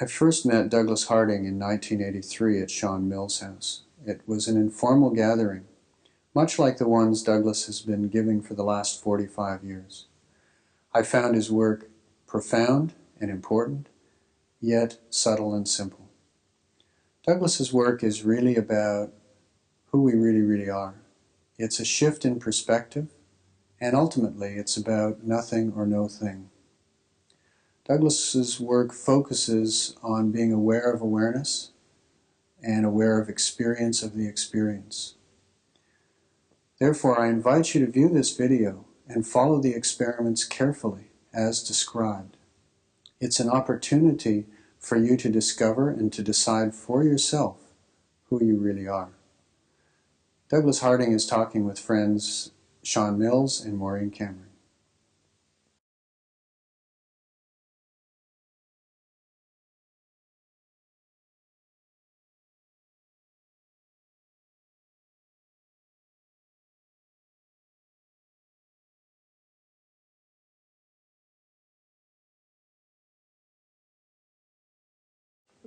I first met Douglas Harding in 1983 at Sean Mill's house. It was an informal gathering, much like the ones Douglas has been giving for the last 45 years. I found his work profound and important, yet subtle and simple. Douglas's work is really about who we really are. It's a shift in perspective, and ultimately it's about nothing or no thing. Douglas's work focuses on being aware of awareness and aware of experience of the experience. Therefore, I invite you to view this video and follow the experiments carefully as described. It's an opportunity for you to discover and to decide for yourself who you really are. Douglas Harding is talking with friends Sean Mills and Maureen Cameron.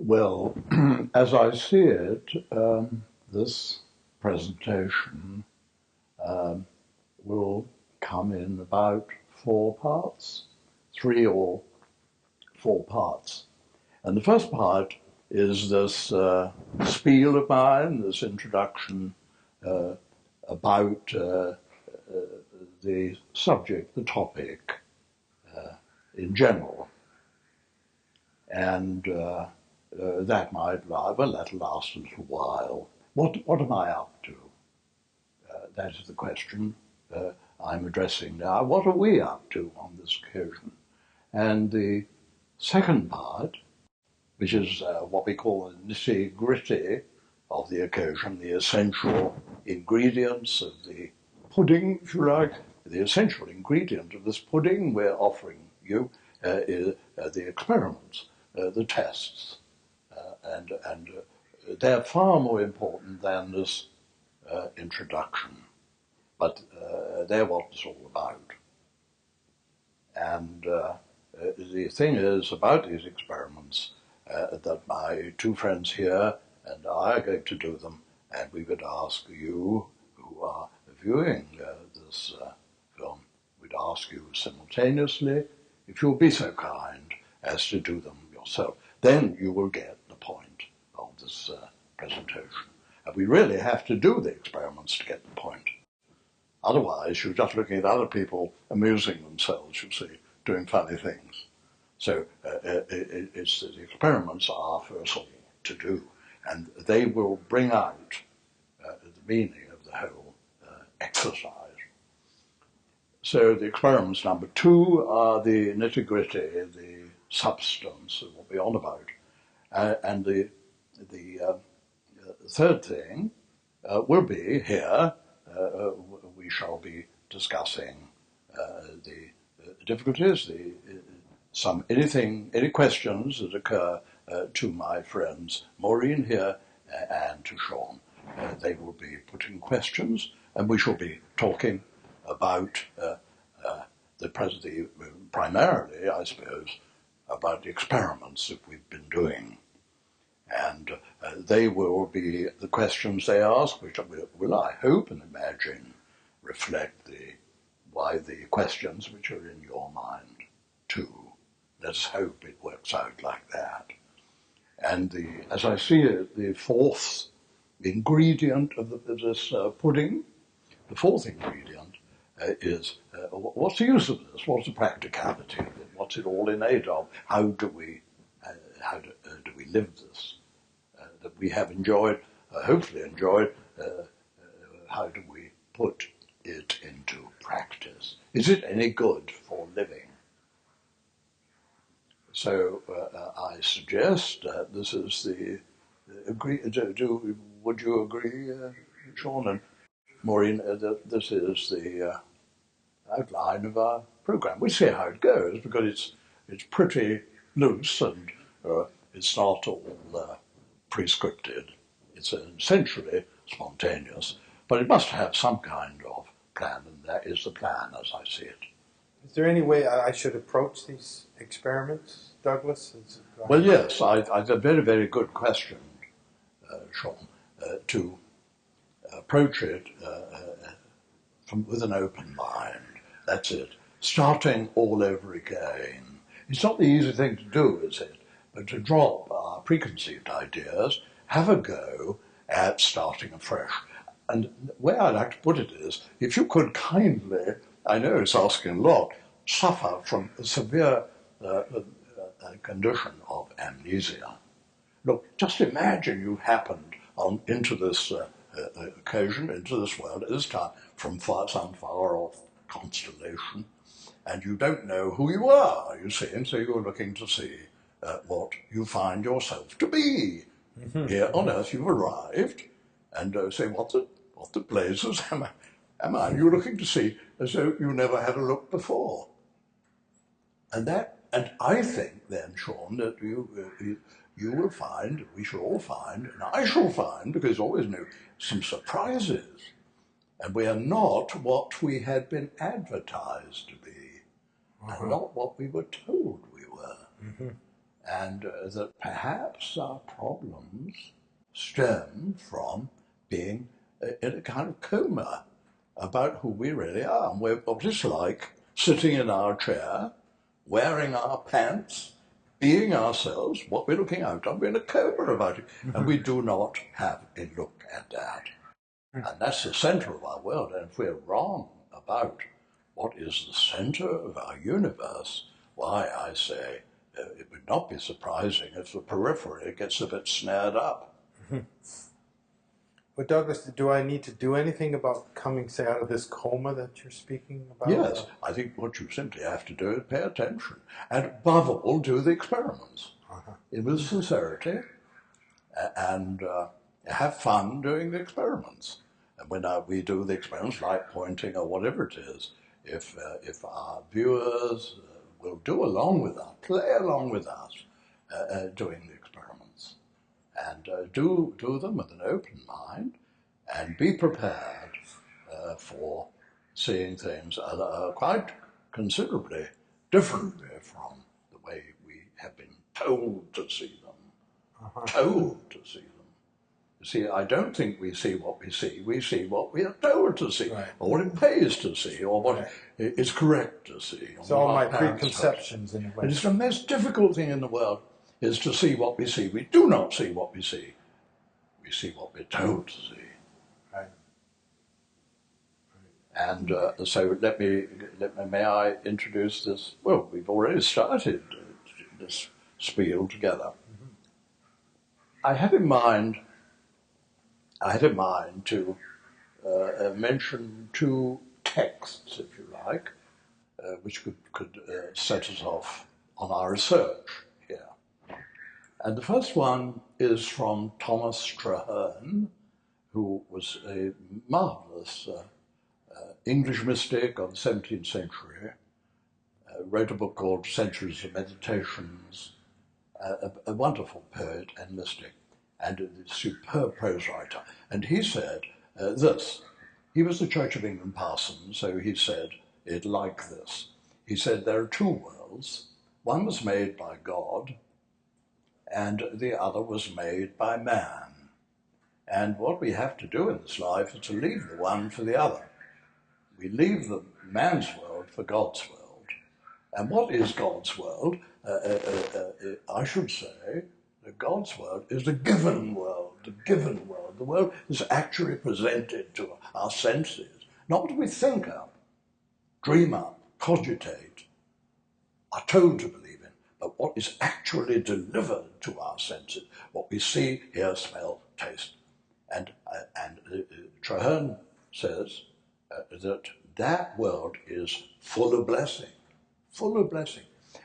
Well, as I see it, this presentation will come in about 4 parts, 3 or 4 parts. And the first part is this spiel of mine, this introduction about the subject, the topic in general. And that might that'll last a little while. What am I up to? That is the question I'm addressing now. What are we up to on this occasion? And the second part, which is what we call the nitty-gritty of the occasion, the essential ingredients of the pudding, if you like, the essential ingredient of this pudding we're offering you is the experiments, the tests. And they're far more important than this introduction, but they're what it's all about. And the thing is about these experiments that my 2 friends here and I are going to do them, and we would ask you who are viewing this film, we'd ask you simultaneously if you'll be so kind as to do them yourself. Then you will get the point of this presentation. And we really have to do the experiments to get the point. Otherwise, you're just looking at other people amusing themselves, you see, doing funny things. So it's the experiments are first of all to do, and they will bring out the meaning of the whole exercise. So the experiments number 2 are the nitty-gritty, the substance of what we're on about. And the third thing will be here, we shall be discussing the difficulties, any questions that occur to my friends Maureen here and to Sean. They will be putting questions, and we shall be talking about primarily, I suppose, about the experiments that we've been doing. And they will be the questions they ask, which will, I hope and imagine, reflect the questions which are in your mind too. Let's hope it works out like that. And as I see it, the 4th ingredient of this pudding, the 4th ingredient is what's the use of this? What's the practicality of it? What's it all in aid of? How do we live this that we have enjoyed, hopefully enjoyed? How do we put it into practice? Is it any good for living? So I suggest that this is would you agree, Sean and Maureen, that this is the outline of our program? We'll see how it goes, because it's pretty loose and it's not all prescripted. It's essentially spontaneous, but it must have some kind of plan, and that is the plan as I see it. Is there any way I should approach these experiments, Douglas? Well, yes, a very, very good question, Sean, to approach it with an open mind. That's it. Starting all over again. It's not the easy thing to do, is it? But to drop our preconceived ideas, have a go at starting afresh. And the way I like to put it is, if you could kindly, I know it's asking a lot, suffer from a severe condition of amnesia. Look, just imagine you happened into this occasion, into this world at this time, from some far off constellation, and you don't know who you are, you see, and so you're looking to see what you find yourself to be. Here on Earth you've arrived, and say, what the blazes am I? You're looking to see as though you never had a look before. And I think then, Sean, that you will find, we shall all find, and I shall find, because there's always some surprises. And we are not what we had been advertised to be, and not what we were told we were. And that perhaps our problems stem from being in a kind of coma about who we really are. And we're what it's like sitting in our chair, wearing our pants, being ourselves, what we're looking out on. We're in a coma about it, and we do not have a look at that. And that's the center of our world. And if we're wrong about what is the center of our universe, why, I say, it would not be surprising if the periphery gets a bit snared up. But Douglas, do I need to do anything about coming, say, out of this coma that you're speaking about? Yes, I think what you simply have to do is pay attention. And above all, do the experiments with sincerity and have fun doing the experiments. And when we do the experiments, light pointing or whatever it is, if our viewers will do along with us, play along with us, doing the experiments, and do them with an open mind, and be prepared for seeing things quite considerably differently from the way we have been told to see them. Told to see them. You see, I don't think we see what we see what we are told to see, or what it pays to see, or what is correct to see. It's all my preconceptions in a way. And it's the most difficult thing in the world is to see what we see. We do not see what we see. We see what we're told to see. Right. And so may I introduce this? Well, we've already started this spiel together. I had in mind to mention two texts, if you like, which could set us off on our research here. And the first one is from Thomas Traherne, who was a marvelous English mystic of the 17th century, wrote a book called Centuries of Meditations, a wonderful poet and mystic, and a superb prose writer. And he said this. He was the Church of England parson, so he said it like this. He said, there are two worlds. One was made by God, and the other was made by man. And what we have to do in this life is to leave the one for the other. We leave the man's world for God's world. And what is God's world? I should say that God's world is the given world, the world is actually presented to our senses, not what we think up, dream up, cogitate, are told to believe in, but what is actually delivered to our senses, what we see, hear, smell, taste. And Traherne says that world is full of blessing,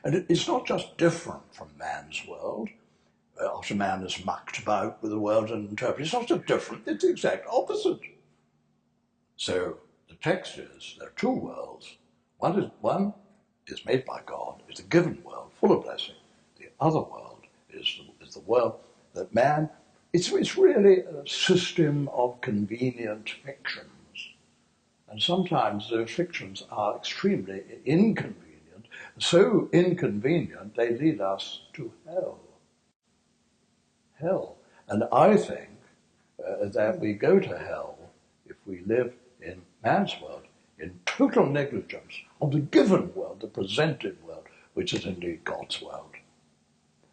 And it's not just different from man's world, after man has mucked about with the world and interpreted. It's not so different, it's the exact opposite. So the text is, there are two worlds. One is made by God, is a given world, full of blessing. The other world is the world that man, it's really a system of convenient fictions. And sometimes those fictions are extremely inconvenient, so inconvenient they lead us to hell. Hell. And I think that we go to hell if we live in man's world, in total negligence of the given world, the presented world, which is indeed God's world.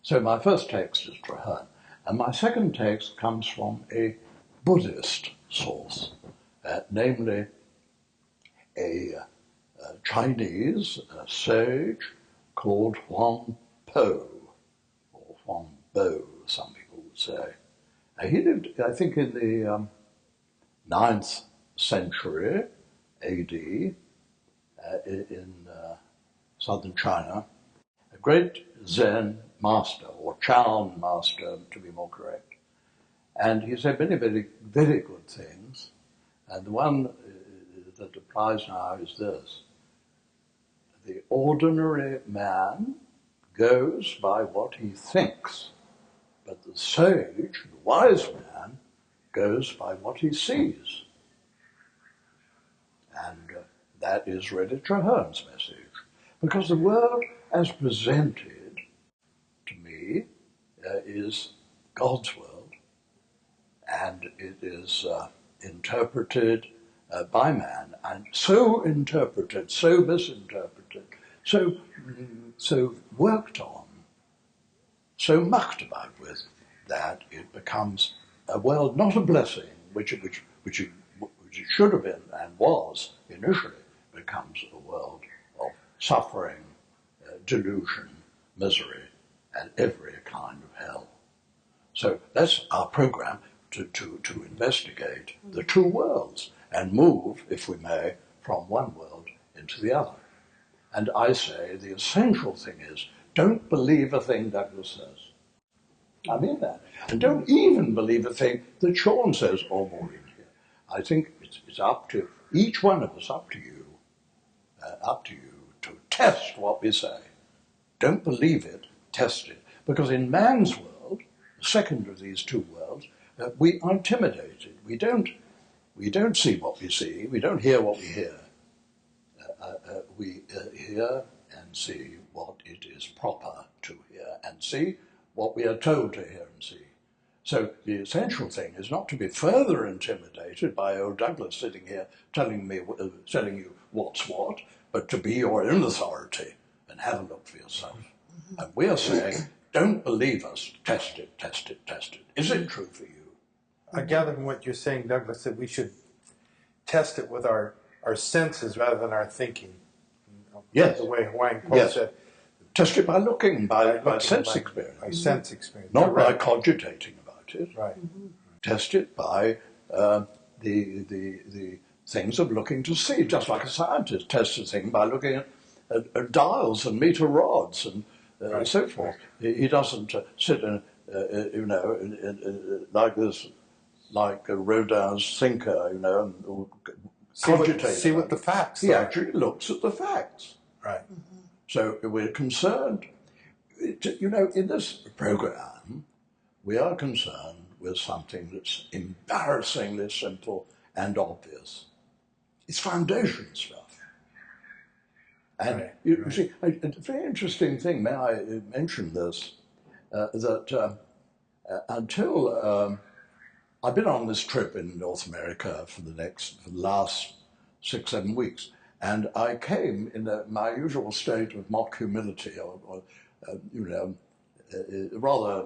So my first text is Traherne, and my second text comes from a Buddhist source, namely a Chinese sage called Huang Po, or Huang Bo, some people would say. He lived, I think, in the 9th century AD in southern China, a great Zen master, or Chan master to be more correct. And he said many, very, very good things. And the one that applies now is this: the ordinary man goes by what he thinks, but the sage, the wise man, goes by what he sees. And that is really Traherne's message. Because the world as presented to me is God's world, and it is interpreted by man, and so interpreted, so misinterpreted, so worked on, so mucked about with, that it becomes a world, not a blessing, which it should have been and was initially, becomes a world of suffering, delusion, misery, and every kind of hell. So that's our program, to investigate the two worlds and move, if we may, from one world into the other. And I say the essential thing is, don't believe a thing Douglas says. I mean that. And don't even believe a thing that Sean says or Maureen here. I think it's up to each one of us, up to you to test what we say. Don't believe it, test it. Because in man's world, the second of these two worlds, we are intimidated. We don't see what we see. We don't hear what we hear. We hear and see what it is proper to hear and see, what we are told to hear and see. So the essential thing is not to be further intimidated by old Douglas sitting here telling you what's what, but to be your own authority and have a look for yourself. And we are saying, don't believe us, test it, test it, test it. Is it true for you? I gather from what you're saying, Douglas, that we should test it with our senses rather than our thinking. Yes. The way Huang Po said. Test it by looking, by sense experience. By sense experience. Not by cogitating about it. Right. Test it by the things of looking to see, just like a scientist tests a thing by looking at dials and meter rods and so forth. He doesn't sit in, like this, like a Rodin's thinker, and cogitate. See what the facts are. He actually looks at the facts. Right. So we're concerned, in this program, we are concerned with something that's embarrassingly simple and obvious. It's foundation stuff. And you see, a very interesting thing, may I mention this, that until I've been on this trip in North America for the last 6-7 weeks, and I came in my usual state of mock humility, or rather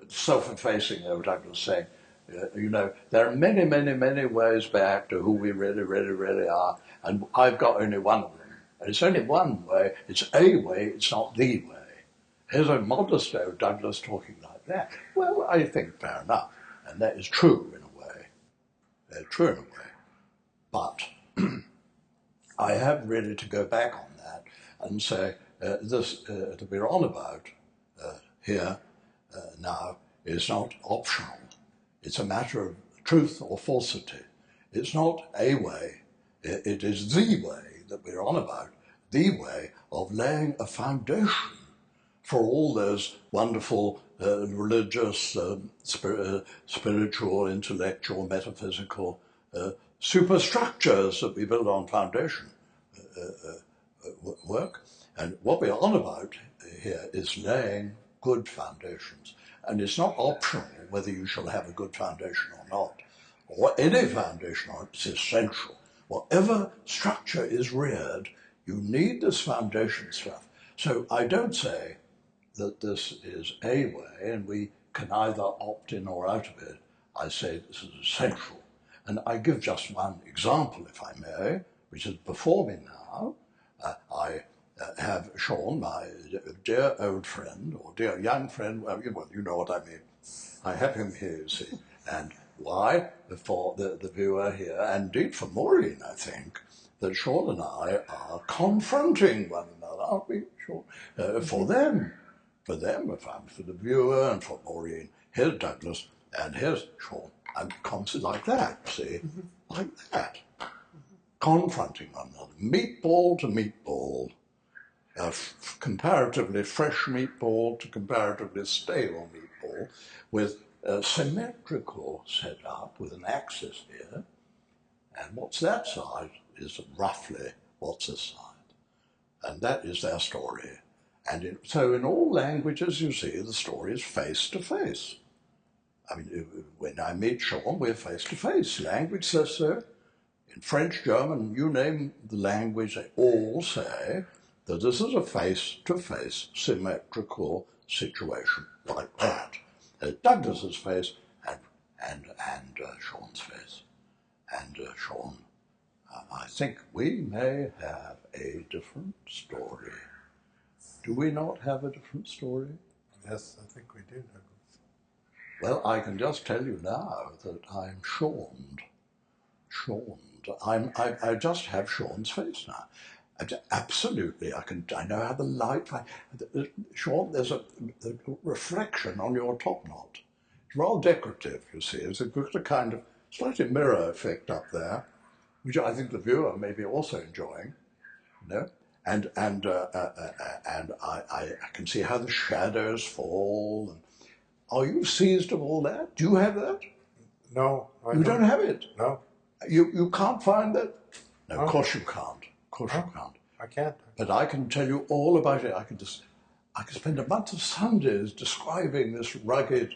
self-effacing, I would like to say. There are many, many, many ways back to who we really, really, really are, and I've got only one of them. And it's only one way, it's a way, it's not the way. Here's a modest old Douglas talking like that. Well, I think fair enough, and that is true in a way. True in a way. But I have really to go back on that and say this that we're on about here now is not optional. It's a matter of truth or falsity. It's not a way. It is the way that we're on about, the way of laying a foundation for all those wonderful religious, spiritual, intellectual, metaphysical superstructures that we build on foundation work. And what we're on about here is laying good foundations. And it's not optional whether you shall have a good foundation or not, or any foundation, or it's essential. Whatever structure is reared, you need this foundation stuff. So I don't say that this is a way and we can either opt in or out of it. I say this is essential. And I give just one example, if I may, which is before me now. I have Sean, my dear old friend, or dear young friend, well, you know what I mean. I have him here, you see. And why? For the viewer here, and indeed for Maureen, I think, that Sean and I are confronting one another, aren't we, Sean? For them, for the viewer, and for Maureen. Here's Douglas, and here's Sean. And concepts like that, see? Like that. Confronting one another. Meatball to meatball. Comparatively fresh meatball to comparatively stale meatball, with a symmetrical setup with an axis here. And what's that side is roughly what's this side. And that is their story. And so in all languages, you see, the story is face to face. I mean, when I meet Sean, we're face to face. Language says so. In French, German, you name the language, they all say that this is a face-to-face symmetrical situation like that. Douglas's face and Sean's face. And Sean, I think we may have a different story. Do we not have a different story? Yes, I think we do, Douglas. Well, I can just tell you now that I'm Seaned. I just have Sean's face now. Absolutely, I know how the light. Sean, there's a reflection on your top knot. It's rather decorative, you see. It's a kind of slightly mirror effect up there, which I think the viewer may be also enjoying. You know, and I can see how the shadows fall. And are you seized of all that? Do you have that? No, you don't have it. No. You can't find that? No, of course you can't. Of course you can't. I can't. But I can tell you all about it. I can spend a month of Sundays describing this rugged,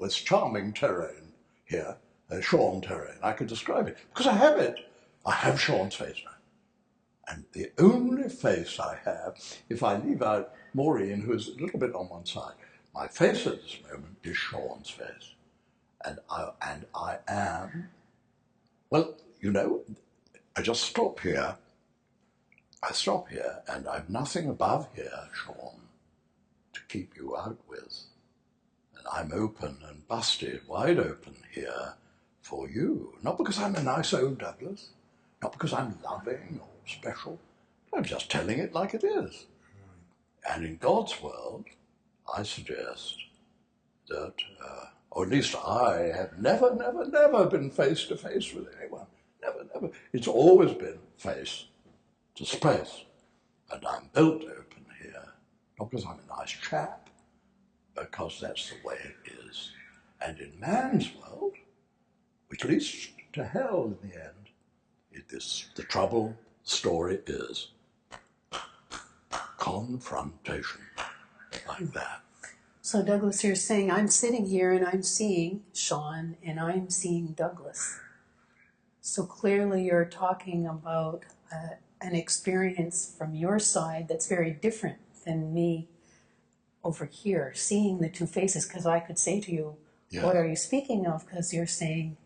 this charming terrain here, Sean terrain. I can describe it because I have it. I have Sean's face now. And the only face I have, if I leave out Maureen, who is a little bit on one side, my face at this moment is Sean's face. And I am, well, you know, I just stop here. I stop here, and I've nothing above here, Sean, to keep you out with. And I'm open and busted, wide open here for you. Not because I'm a nice old Douglas, not because I'm loving or special. I'm just telling it like it is. And in God's world, I suggest that, or at least I have never been face to face with anyone. Never. It's always been face to space. And I'm built open here, not because I'm a nice chap, but because that's the way it is. And in man's world, which leads to hell in the end, the trouble story is confrontation, like that. So Douglas, you're saying I'm sitting here and I'm seeing Sean and I'm seeing Douglas. So clearly you're talking about an experience from your side that's very different than me over here, seeing the two faces, because I could say to you, what are you speaking of? Because you're saying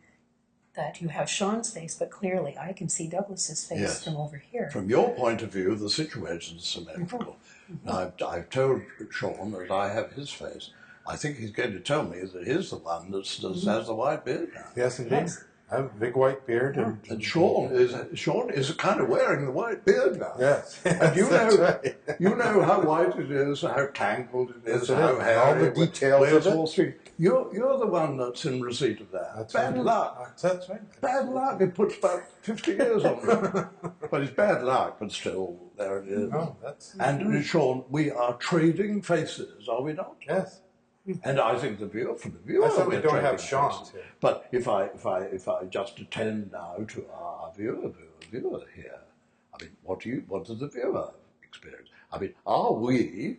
that you have Sean's face, but clearly I can see Douglas's face from over here. From your point of view, the situation is symmetrical. Now, I've told Sean that I have his face. I think he's going to tell me that he's the one that has the white beard now. Yes, indeed. Yes. I have a big white beard. And Sean is kind of wearing the white beard now. Yes. And you know how white it is, how tangled it is, how hairy. All the details of it. You're the one that's in receipt of that. That's bad right. luck. That's right. Bad luck. It puts about 50 years on it. But it's bad luck, but still, there it is. No, and Sean, we are trading faces, are we not? Yes. And I think from the viewer, I thought we don't have Sean here. But if I just attend now to our viewer here, I mean, what does the viewer experience. I mean, are we,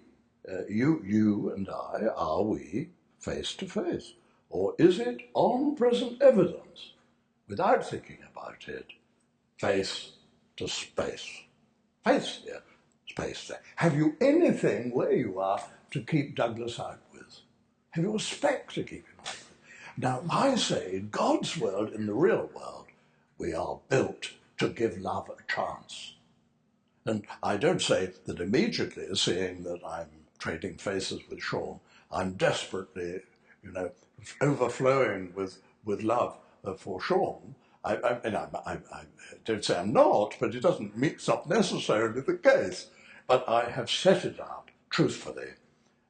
you and I, are we face to face? Or is it on present evidence, without thinking about it, face to space? Face here, space there. Have you anything where you are to keep Douglas out with? Have you a speck to keep him out with? Now, I say, in God's world, in the real world, we are built to give love a chance. And I don't say that immediately, seeing that I'm trading faces with Sean, I'm desperately, overflowing with love for Sean. I don't say I'm not, but it's not necessarily the case. But I have set it up truthfully,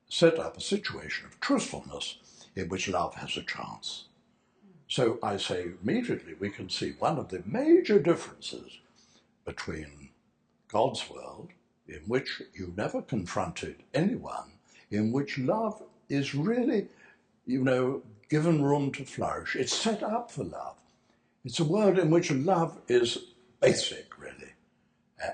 set up a situation of truthfulness in which love has a chance. So I say immediately we can see one of the major differences between God's world, in which you never confronted anyone, in which love is really, given room to flourish. It's set up for love. It's a world in which love is basic, really,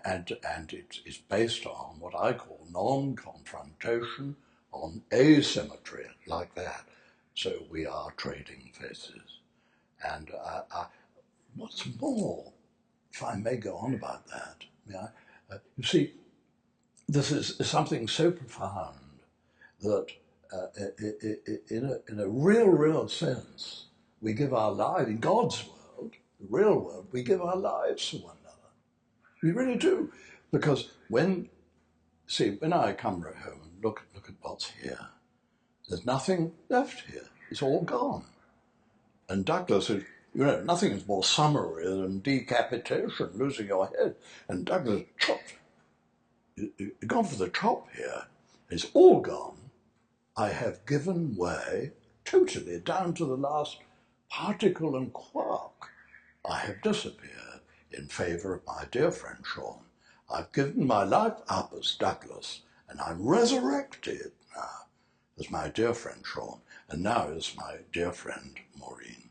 and it is based on what I call non-confrontation, on asymmetry, like that. So we are trading faces. And what's more, if I may go on about that, you see, this is something so profound that in a real sense, we give our lives, in God's world, the real world, we give our lives to one another. We really do. Because when I come home and look at what's here, there's nothing left here. It's all gone. And Douglas is, nothing is more summary than decapitation, losing your head. And Douglas chopped. Gone for the chop here. It's all gone. I have given way totally down to the last particle and quark. I have disappeared in favour of my dear friend Sean. I've given my life up as Douglas, and I'm resurrected now as my dear friend Sean, and now as my dear friend Maureen.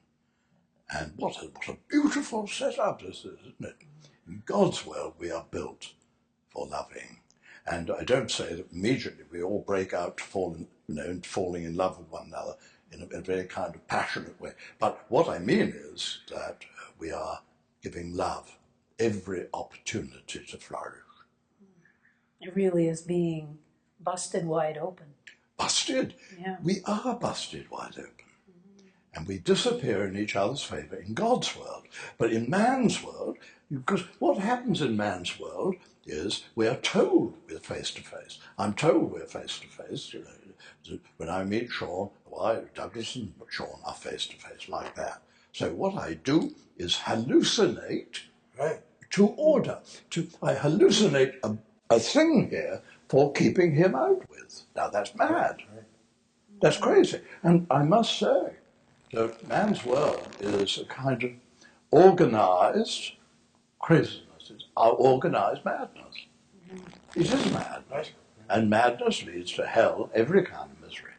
And what a beautiful setup this is, isn't it? In God's world, we are built for loving. And I don't say that immediately we all break out falling in love with one another in a very kind of passionate way. But what I mean is that we are giving love every opportunity to flourish. It really is being busted wide open. Busted? Yeah. We are busted wide open. And we disappear in each other's favour in God's world. But in man's world, because what happens in man's world is we are told we're face to face. I'm told we're face to face. When I meet Sean, Douglas and Sean are face to face like that. So what I do is hallucinate to order. I hallucinate a thing here for keeping him out with. Now that's mad. That's crazy. And I must say, so man's world is a kind of organized craziness. It's our organized madness. It is madness. And madness leads to hell, every kind of misery.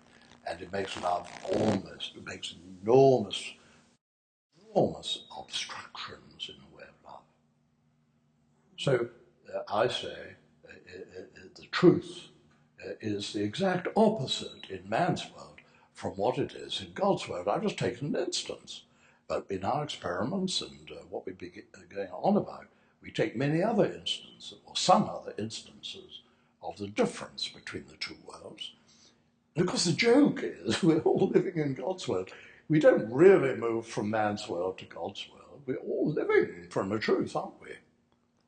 And it makes love it makes enormous obstructions in the way of love. So I say the truth is the exact opposite in man's world from what it is in God's world. I've just taken an instance, but in our experiments and what we've been going on about, we take many other instances, or some other instances, of the difference between the two worlds. And of course the joke is we're all living in God's world. We don't really move from man's world to God's world. We're all living from a truth, aren't we?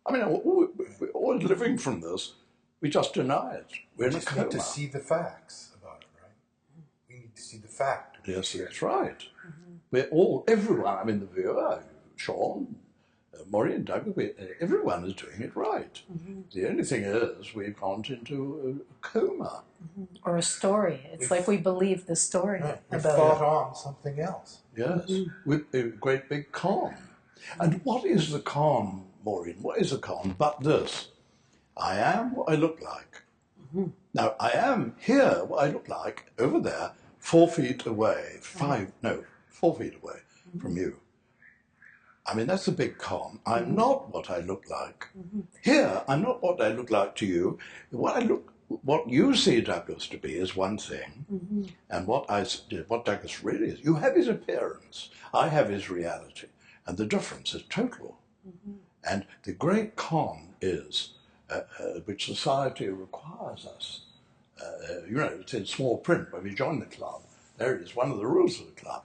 I mean, we're all living from this. We just deny it. We're in a coma. We need to see the facts about it, right? We need to see the fact. Yes, that's right. Mm-hmm. Everyone, I mean, the viewer, Sean, Maureen, Douglas, everyone is doing it right. Mm-hmm. The only thing is we've gone into a coma. Mm-hmm. Or a story. It's like we believe the story. Right. We've thought on something else. Yes, with a great big con. And what is the con, Maureen? What is the con but this? I am what I look like. Mm-hmm. Now, I am here what I look like over there, 4 feet away, 4 feet away from you. I mean, that's a big con. I'm not what I look like. Here, I'm not what I look like to you. What you see Douglas to be is one thing, and what Douglas really is. You have his appearance. I have his reality, and the difference is total. And the great con is, which society requires us. It's in small print when we join the club. There it is. One of the rules of the club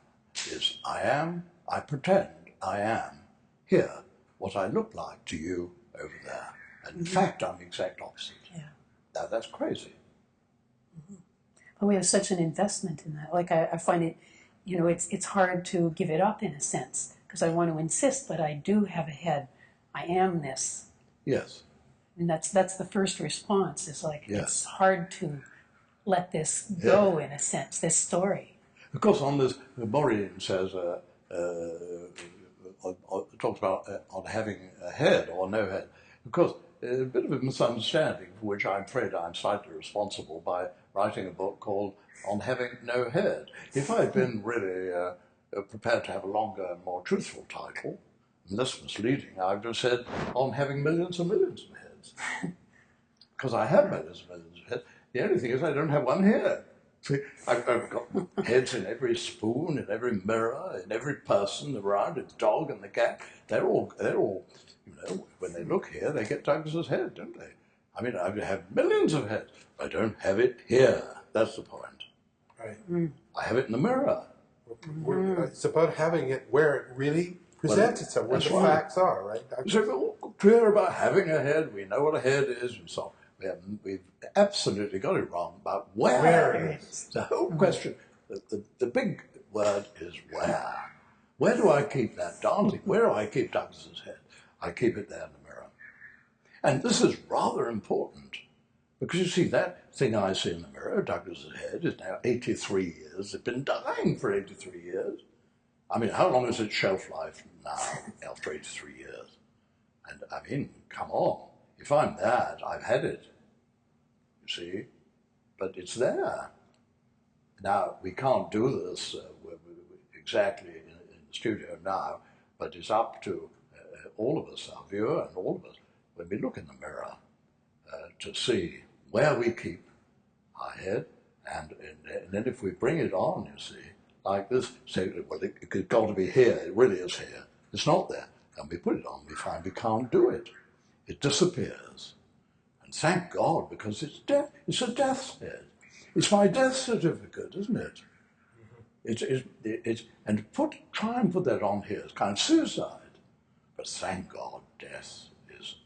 is I pretend I am here, what I look like to you over there. And in fact, I'm the exact opposite. Yeah. Now, that's crazy. But we have such an investment in that. Like I find it, it's hard to give it up in a sense because I want to insist, but I do have a head. I am this. Yes. And that's the first response. Is like It's hard to let this go in a sense. This story. Of course, on this, Maureen says, talks about on having a head or no head. Of course, a bit of a misunderstanding for which I'm afraid I'm slightly responsible by writing a book called On Having No Head. If I'd been really prepared to have a longer and more truthful title, less misleading, I would have said On Having Millions and Millions of Heads. Because I have millions and millions of heads. The only thing is I don't have one head. See, I've got heads in every spoon, in every mirror, in every person around, the dog and the cat. They're all, when they look here, they get Douglas's head, don't they? I mean, I have millions of heads. I don't have it here. That's the point. Right. I have it in the mirror. It's about having it where it really presents itself, where the facts are, right? So we're all clear about having a head. We know what a head is and so on. We've absolutely got it wrong about where it is. The whole question, the big word is where. Where do I keep that dancing? Where do I keep Douglas's head? I keep it there in the mirror. And this is rather important because you see that thing I see in the mirror, Douglas's head, is now 83 years. It's been dying for 83 years. I mean, how long is its shelf life now after 83 years? And I mean, come on. If I'm that, I've had it, you see, but it's there. Now, we can't do this exactly in the studio now, but it's up to all of us, our viewer and all of us, when we look in the mirror, to see where we keep our head, and then if we bring it on, you see, like this, say, well, it's got to be here, it really is here. It's not there. And we put it on, we find we can't do it. It disappears. And thank God, because it's death. It's a death's head. It's my death certificate, isn't it? And try and put that on here. It's kind of suicide. But thank God, death is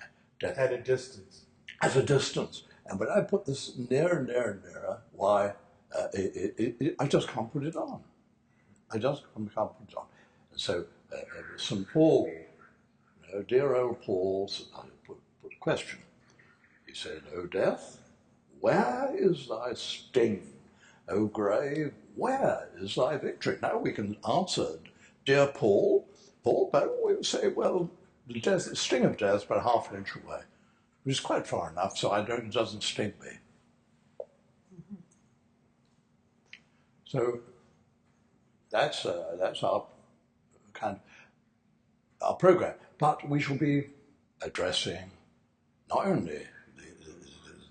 death. At a distance. At a distance. And when I put this nearer and nearer and nearer, why, I just can't put it on. I just can't put it on. And so St. Paul, dear old Paul, put a question. He said, O death, where is thy sting? O grave, where is thy victory? Now we can answer, dear Paul, but we would say, well, the sting of death is about half an inch away, which is quite far enough, so it doesn't sting me. So that's our kind of our program. But we shall be addressing not only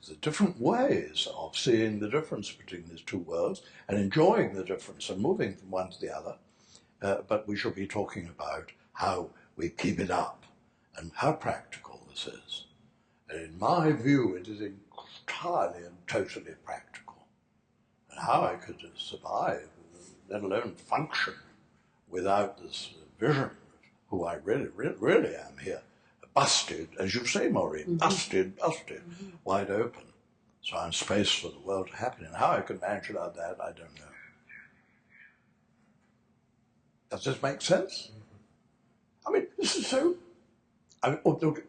the different ways of seeing the difference between these two worlds and enjoying the difference and moving from one to the other, but we shall be talking about how we keep it up and how practical this is. And in my view, it is entirely and totally practical. And how I could survive, let alone function, without this vision of who I really am here. Busted, as you say, Maureen, busted, wide open. So I'm space for the world to happen. And how I can manage it like that, I don't know. Does this make sense? I mean, this is so...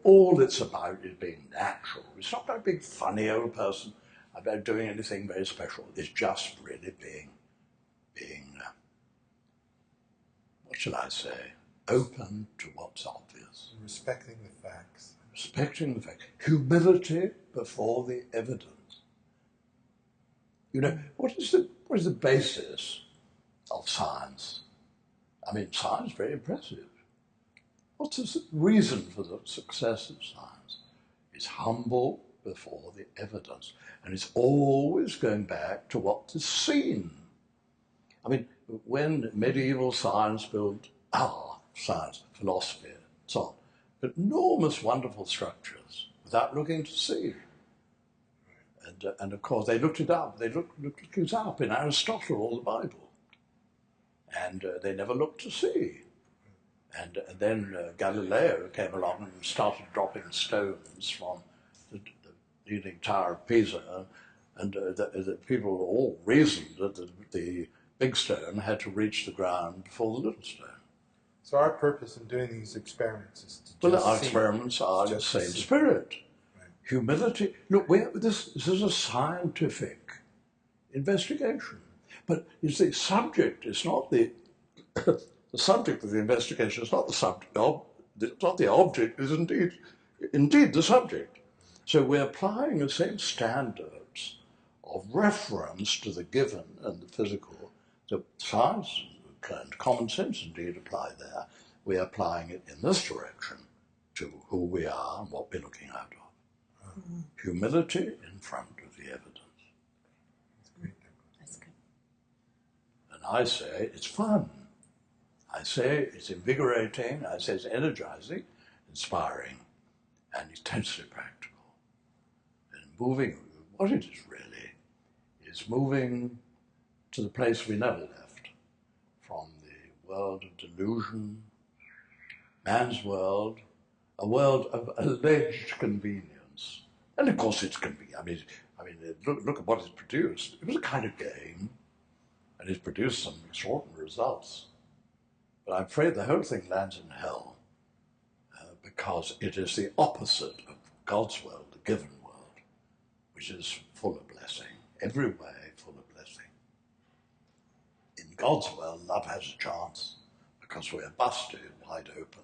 all it's about is being natural. It's not about being funny old person, about doing anything very special. It's just really being what shall I say, open to what's obvious. Respecting the facts. Respecting the facts. Humility before the evidence. What is the basis of science? I mean, science is very impressive. What's the reason for the success of science? It's humble before the evidence, and it's always going back to what is seen. I mean, when medieval science built science, philosophy, and so on, enormous, wonderful structures without looking to see. And of course, they looked it up. They looked it up in Aristotle or the Bible. And they never looked to see. And then Galileo came along and started dropping stones from the Leaning Tower of Pisa. And the people all reasoned that the big stone had to reach the ground before the little stone. So our purpose in doing these experiments is to Well, just our see. experiments are the Just same see. spirit. Right. Humility. Look, this is a scientific investigation. But you see, subject is not the the subject of the investigation is not the subject. It's not the object. Is indeed the subject. So we're applying the same standards of reference to the given and the physical that science and common sense indeed apply there. We're applying it in this direction to who we are and what we're looking out of. Humility in front of the evidence. That's good. And I say it's fun. I say it's invigorating. I say it's energizing, inspiring, and intensely practical. And moving, what it is really, is moving to the place we never left, from the world of delusion, man's world, a world of alleged convenience. And of course it's convenient. I mean, look at what it's produced. It was a kind of game, and it's produced some extraordinary results. But I'm afraid the whole thing lands in hell because it is the opposite of God's world, the given world, which is full of blessing, every way full of blessing. In God's world, love has a chance because we're busted wide open